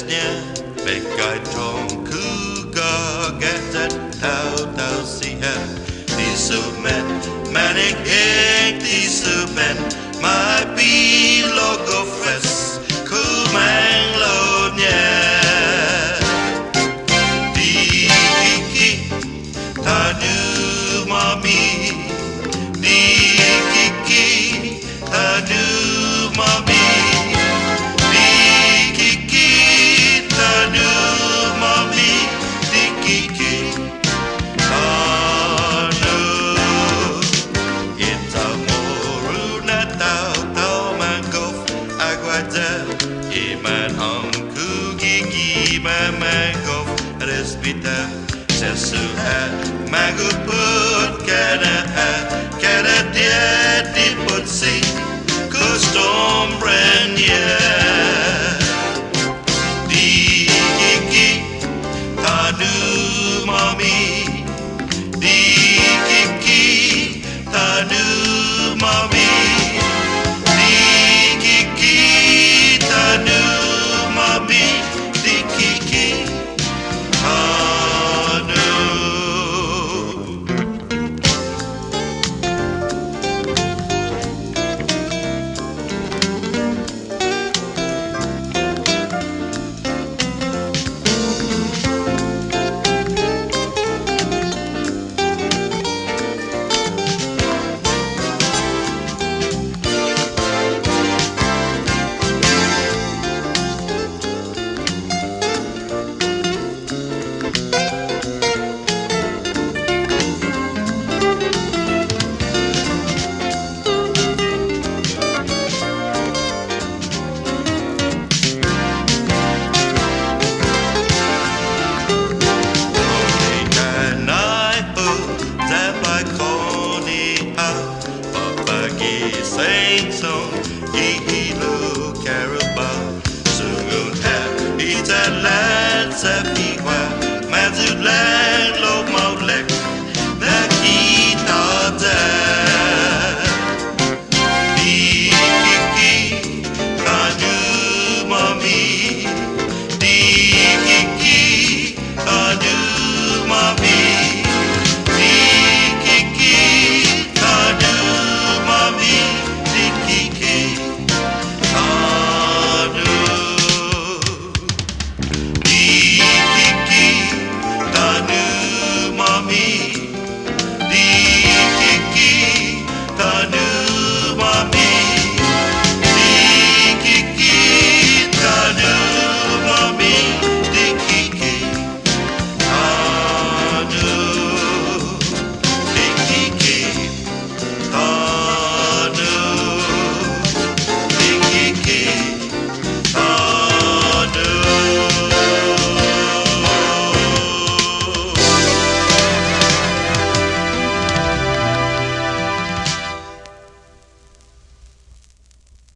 nya bên gai trong cứ ga ghét rất taotao-ta siha đi su men manic egg đi su men my be logo fresh cool man lo nya di kiki Tano Mame di kiki Tano Mame di kiki Tano Mame di kiki Tano it's Chamoru na taotao-ta aguada iman hong kugigi mamago respita sesuha maguput kada dia diputsi custom brand yeah